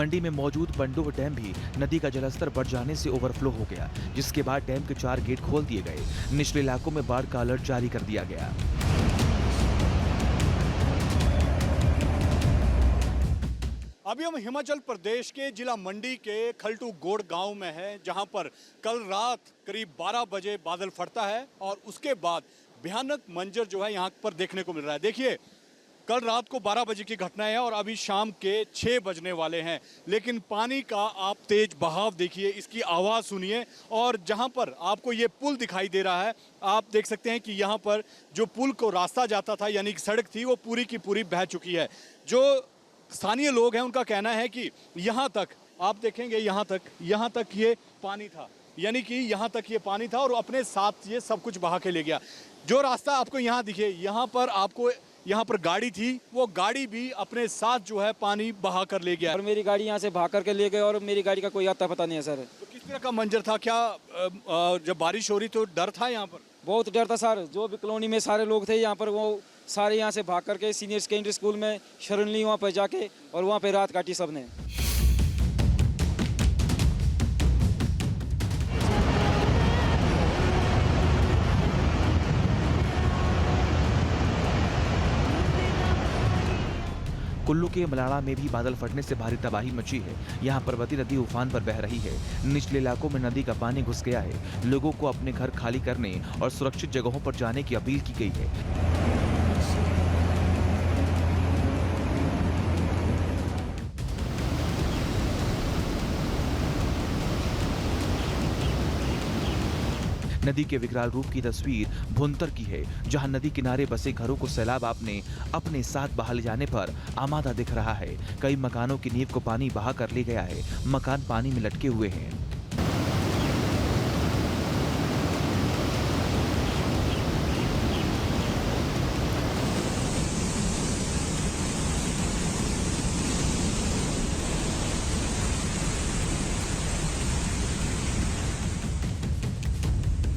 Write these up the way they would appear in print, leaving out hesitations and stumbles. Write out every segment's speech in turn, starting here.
मंडी में मौजूद पंडोह डैम भी नदी का जलस्तर बढ़ जाने से ओवरफ्लो हो गया, जिसके बाद डैम के 4 गेट खोल दिए गए। निचले इलाकों में बाढ़ का अलर्ट जारी कर दिया गया। अभी हम हिमाचल प्रदेश के जिला मंडी के खलटू गोड़ गांव में हैं, जहां पर कल रात करीब 12 बजे बादल फटता है और उसके बाद भयानक मंजर जो है यहां पर देखने को मिल रहा है। देखिए, कल रात को 12 बजे की घटना है और अभी शाम के 6 बजने वाले हैं, लेकिन पानी का आप तेज बहाव देखिए, इसकी आवाज़ सुनिए। और जहां पर आपको ये पुल दिखाई दे रहा है, आप देख सकते हैं कि यहाँ पर जो पुल को रास्ता जाता था यानी कि सड़क थी, वो पूरी की पूरी बह चुकी है। जो स्थानीय लोग हैं उनका कहना है कि यहाँ तक आप देखेंगे, यहाँ तक ये पानी था, यानी कि यहाँ तक ये पानी था और अपने साथ ये सब कुछ बहा के ले गया। जो रास्ता आपको यहाँ दिखे, यहाँ पर गाड़ी थी, वो गाड़ी भी अपने साथ जो है पानी बहा कर ले गया और मेरी गाड़ी यहाँ से भाग करके ले गए और मेरी गाड़ी का कोई आता पता नहीं है सर। तो किस तरह का मंजर था? क्या जब बारिश हो रही तो डर था यहाँ पर? बहुत डर था सर। जो भी कॉलोनी में सारे लोग थे यहाँ पर, वो सारे यहाँ से भाग करके सीनियर सेकेंडरी स्कूल में शरण ली, वहाँ पर जाके और वहाँ पे रात काटी सबने। कुल्लू के मलाड़ा में भी बादल फटने से भारी तबाही मची है। यहाँ पर्वती नदी उफान पर बह रही है। निचले इलाकों में नदी का पानी घुस गया है। लोगों को अपने घर खाली करने और सुरक्षित जगहों पर जाने की अपील की गई है। नदी के विकराल रूप की तस्वीर भुंतर की है, जहां नदी किनारे बसे घरों को सैलाब अपने साथ बहा ले जाने पर आमादा दिख रहा है। कई मकानों की नींव को पानी बहा कर ले गया है। मकान पानी में लटके हुए हैं।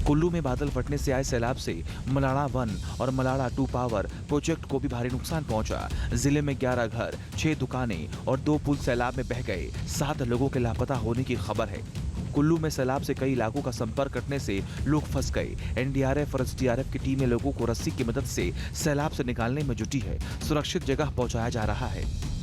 कुल्लू में बादल फटने से आए सैलाब से मलाड़ा 1 और मलाड़ा 2 पावर प्रोजेक्ट को भी भारी नुकसान पहुंचा। जिले में 11 घर, 6 दुकानें और 2 पुल सैलाब में बह गए। 7 लोगों के लापता होने की खबर है। कुल्लू में सैलाब से कई इलाकों का संपर्क कटने से लोग फंस गए। एनडीआरएफ और एसडीआरएफ की टीमें लोगों को रस्सी की मदद से सैलाब से निकालने में जुटी है। सुरक्षित जगह पहुंचाया जा रहा है।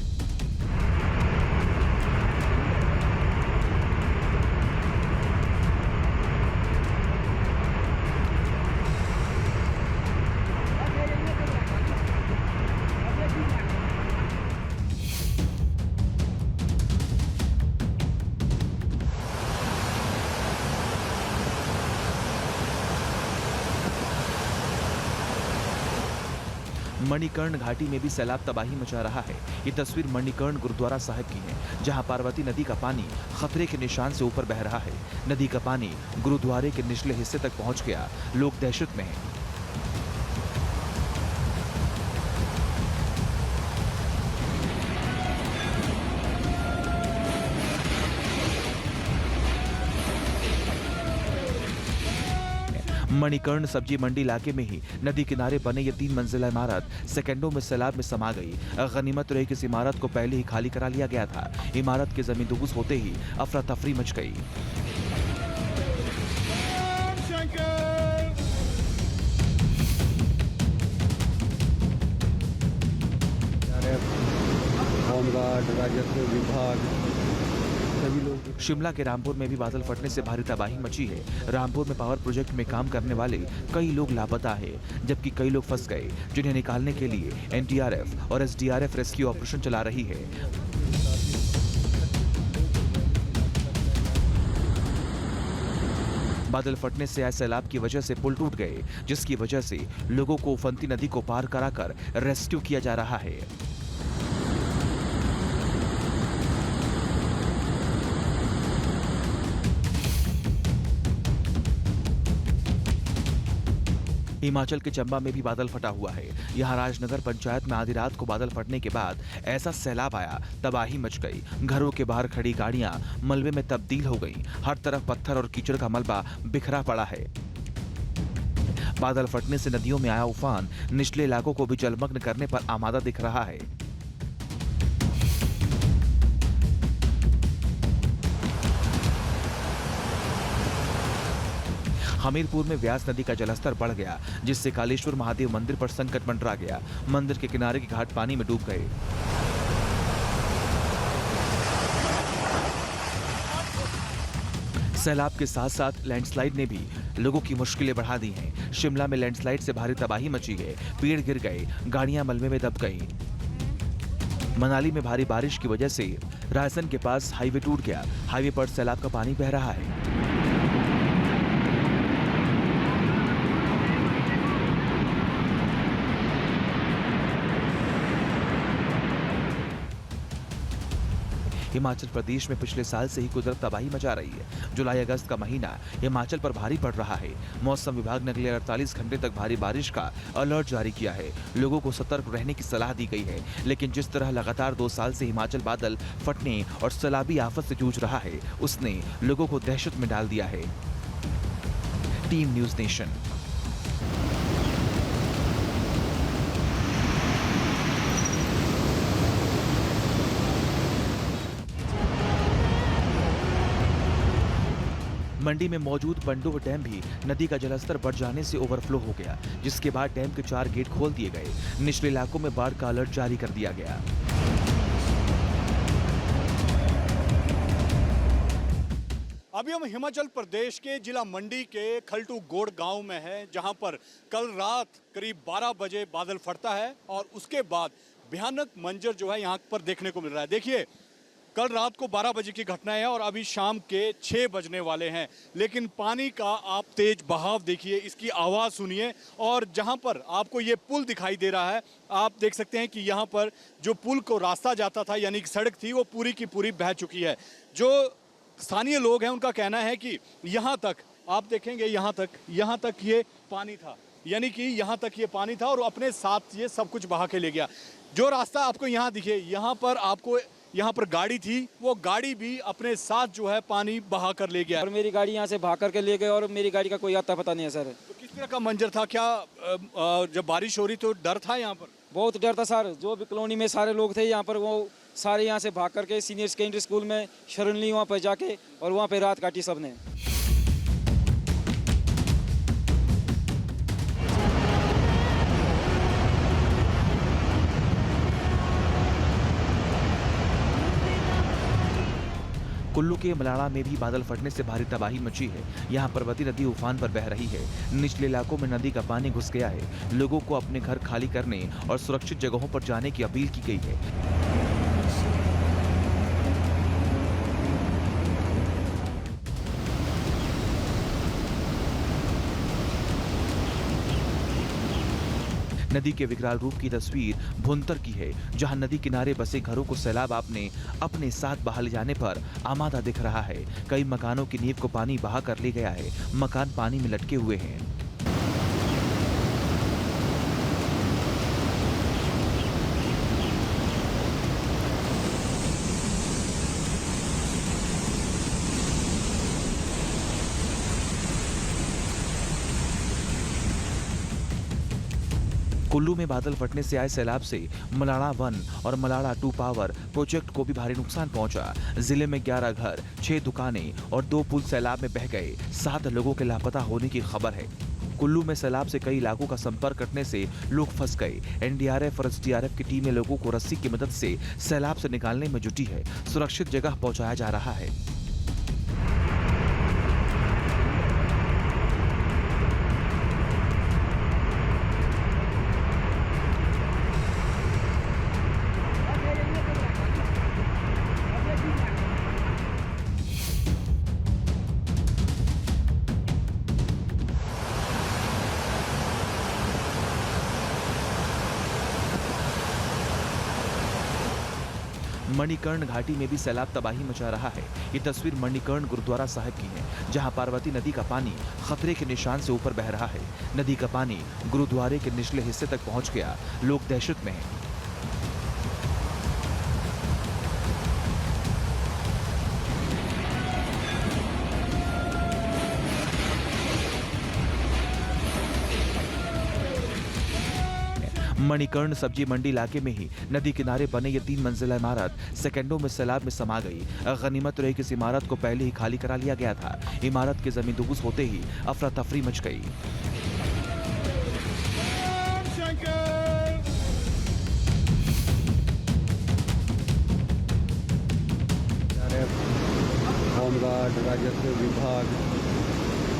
मणिकर्ण घाटी में भी सैलाब तबाही मचा रहा है। ये तस्वीर मणिकर्ण गुरुद्वारा साहिब की है, जहां पार्वती नदी का पानी खतरे के निशान से ऊपर बह रहा है। नदी का पानी गुरुद्वारे के निचले हिस्से तक पहुंच गया। लोग दहशत में हैं। मणिकर्ण सब्जी मंडी इलाके में ही नदी किनारे बने ये 3 मंजिला इमारत सेकंडों में सैलाब में समा गई। गनीमत रही कि इस इमारत को पहले ही खाली करा लिया गया था। इमारत की जमींदोज होते ही अफरा तफरी मच गई। होमगार्ड, राजस्व विभाग, शिमला के रामपुर में भी बादल फटने से भारी तबाही मची है। रामपुर में पावर प्रोजेक्ट में काम करने वाले कई लोग लापता हैं, जबकि कई लोग फंस गए, जिन्हें निकालने के लिए एनडीआरएफ और एसडीआरएफ रेस्क्यू ऑपरेशन चला रही है। बादल फटने से आए सैलाब की वजह से पुल टूट गए, जिसकी वजह से लोगों को उफनती नदी को पार कराकर रेस्क्यू किया जा रहा है। हिमाचल के चंबा में भी बादल फटा हुआ है। यहाँ राजनगर पंचायत में आधी रात को बादल फटने के बाद ऐसा सैलाब आया, तबाही मच गई। घरों के बाहर खड़ी गाड़ियां मलबे में तब्दील हो गईं। हर तरफ पत्थर और कीचड़ का मलबा बिखरा पड़ा है। बादल फटने से नदियों में आया उफान निचले इलाकों को भी जलमग्न करने पर आमादा दिख रहा है। हमीरपुर में व्यास नदी का जलस्तर बढ़ गया, जिससे कालेश्वर महादेव मंदिर पर संकट मंडरा गया। मंदिर के किनारे के घाट पानी में डूब गए। सैलाब के साथ साथ लैंडस्लाइड ने भी लोगों की मुश्किलें बढ़ा दी हैं। शिमला में लैंडस्लाइड से भारी तबाही मची है, पेड़ गिर गए, गाड़ियां मलबे में दब गईं। मनाली में भारी बारिश की वजह से रायसन के पास हाईवे टूट गया। हाईवे पर सैलाब का पानी बह रहा है। हिमाचल प्रदेश में पिछले साल से ही कुदरत तबाही मचा रही है। जुलाई अगस्त का महीना हिमाचल पर भारी पड़ रहा है। मौसम विभाग ने अगले 48 घंटे तक भारी बारिश का अलर्ट जारी किया है। लोगों को सतर्क रहने की सलाह दी गई है। लेकिन जिस तरह लगातार 2 साल से हिमाचल बादल फटने और सैलाबी आफत से जूझ रहा है, उसने लोगों को दहशत में डाल दिया है। Team news nation. मंडी में मौजूद बंडोह डैम भी नदी का जलस्तर बढ़ जाने से ओवरफ्लो हो गया, जिसके बाद डैम के 4 गेट खोल दिए गए। निचले इलाकों में बाढ़ का अलर्ट जारी कर दिया गया। अभी हम हिमाचल प्रदेश के जिला मंडी के खलटू गोड़ गांव में हैं, जहां पर कल रात करीब 12 बजे बादल फटता है और उसके बाद भयानक मंजर जो है यहां पर देखने को मिल रहा है। देखिए, कल रात को 12 बजे की घटना है और अभी शाम के 6 बजने वाले हैं, लेकिन पानी का आप तेज बहाव देखिए, इसकी आवाज़ सुनिए। और जहां पर आपको ये पुल दिखाई दे रहा है, आप देख सकते हैं कि यहाँ पर जो पुल को रास्ता जाता था, यानी कि सड़क थी, वो पूरी की पूरी बह चुकी है। जो स्थानीय लोग हैं उनका कहना है कि यहाँ तक आप देखेंगे, यहाँ तक ये पानी था, यानी कि यहाँ तक ये पानी था और अपने साथ ये सब कुछ बहा के ले गया। जो रास्ता आपको यहाँ दिखे, यहाँ पर गाड़ी थी, वो गाड़ी भी अपने साथ जो है पानी बहा कर ले गया। और मेरी गाड़ी यहाँ से भाग करके ले गए और मेरी गाड़ी का कोई आता पता नहीं है सर। तो किस तरह का मंजर था? क्या जब बारिश हो रही तो डर था यहाँ पर? बहुत डर था सर। जो भी कॉलोनी में सारे लोग थे यहाँ पर, वो सारे यहाँ से भाग करके सीनियर सेकेंडरी स्कूल में शरण ली वहाँ पर जाके, और वहाँ पे रात काटी सबने। कुल्लू के मलाड़ा में भी बादल फटने से भारी तबाही मची है। यहाँ पर्वती नदी उफान पर बह रही है। निचले इलाकों में नदी का पानी घुस गया है। लोगों को अपने घर खाली करने और सुरक्षित जगहों पर जाने की अपील की गई है। नदी के विकराल रूप की तस्वीर भुंतर की है, जहां नदी किनारे बसे घरों को सैलाब अपने साथ बहा ले जाने पर आमादा दिख रहा है। कई मकानों की नींव को पानी बहा कर ले गया है। मकान पानी में लटके हुए हैं। कुल्लू में बादल फटने से आए सैलाब से मलाड़ा 1 और मलाड़ा 2 पावर प्रोजेक्ट को भी भारी नुकसान पहुंचा। जिले में 11 घर, 6 दुकानें और 2 पुल सैलाब में बह गए। 7 लोगों के लापता होने की खबर है। कुल्लू में सैलाब से कई इलाकों का संपर्क कटने से लोग फंस गए। एनडीआरएफ और एसडीआरएफ की टीमें लोगों को रस्सी की मदद से सैलाब से निकालने में जुटी है। सुरक्षित जगह पहुंचाया जा रहा है। मणिकर्ण घाटी में भी सैलाब तबाही मचा रहा है। ये तस्वीर मणिकर्ण गुरुद्वारा साहिब की है, जहां पार्वती नदी का पानी खतरे के निशान से ऊपर बह रहा है। नदी का पानी गुरुद्वारे के निचले हिस्से तक पहुंच गया। लोग दहशत में हैं। मणिकर्ण सब्जी मंडी इलाके में ही नदी किनारे बने ये 3 मंजिला इमारत सेकंडों में सैलाब में समा गई। गनीमत रही कि इस इमारत को पहले ही खाली करा लिया गया था। इमारत की जमींदोज होते ही अफरा तफरी मच गई। होमगार्ड, राजस्व विभाग,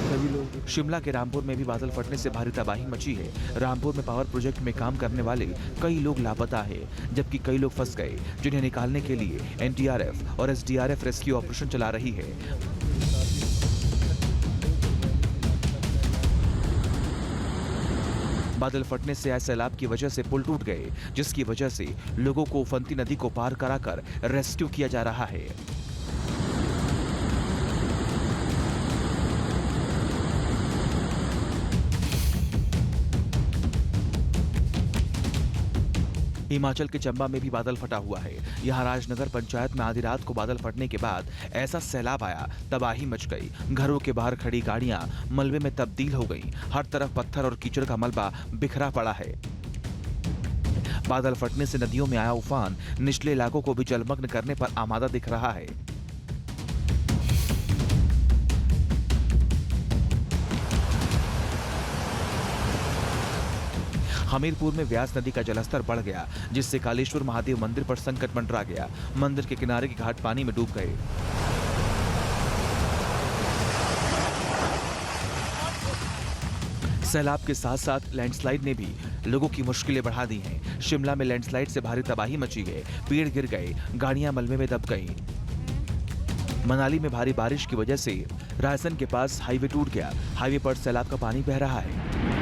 सभी लोग। शिमला के रामपुर में भी बादल फटने से भारी तबाही मची है। रामपुर में पावर प्रोजेक्ट में काम करने वाले कई लोग लापता हैं, जबकि कई लोग फंस गए, जिन्हें निकालने के लिए एनडीआरएफ और एसडीआरएफ रेस्क्यू ऑपरेशन चला रही है। बादल फटने से आए सैलाब की वजह से पुल टूट गए, जिसकी वजह से लोगों को उफनती नदी को पार कराकर रेस्क्यू किया जा रहा है। हिमाचल के चंबा में भी बादल फटा हुआ है। यहाँ राजनगर पंचायत में आधी रात को बादल फटने के बाद ऐसा सैलाब आया, तबाही मच गई। घरों के बाहर खड़ी गाड़ियां मलबे में तब्दील हो गईं। हर तरफ पत्थर और कीचड़ का मलबा बिखरा पड़ा है। बादल फटने से नदियों में आया उफान निचले इलाकों को भी जलमग्न करने पर आमादा दिख रहा है। हमीरपुर में व्यास नदी का जलस्तर बढ़ गया, जिससे कालेश्वर महादेव मंदिर पर संकट मंडरा गया। मंदिर के किनारे के घाट पानी में डूब गए। सैलाब के साथ साथ लैंडस्लाइड ने भी लोगों की मुश्किलें बढ़ा दी हैं। शिमला में लैंडस्लाइड से भारी तबाही मची है। पेड़ गिर गए, गाड़ियां मलबे में दब गईं। मनाली में भारी बारिश की वजह से रायसन के पास हाईवे टूट गया। हाईवे पर सैलाब का पानी बह रहा है।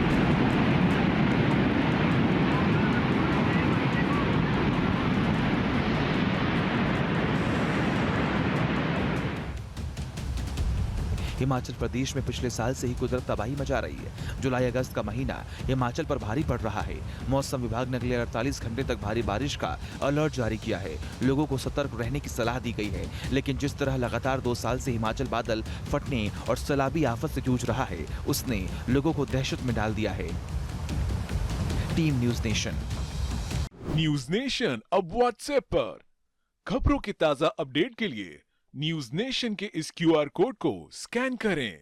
हिमाचल प्रदेश में पिछले साल से ही कुदरत तबाही मचा रही है। जुलाई अगस्त का महीना हिमाचल पर भारी पड़ रहा है। मौसम विभाग ने अगले 48 घंटे तक भारी बारिश का अलर्ट जारी किया है। लोगों को सतर्क रहने की सलाह दी गई है। लेकिन जिस तरह लगातार 2 साल से हिमाचल बादल फटने और सैलाबी आफत से जूझ रहा है, उसने लोगों को दहशत में डाल दिया है। Team news nation. News nation अब व्हाट्सएप पर खबरों के ताजा अपडेट के लिए न्यूज नेशन के इस क्यूआर कोड को स्कैन करें।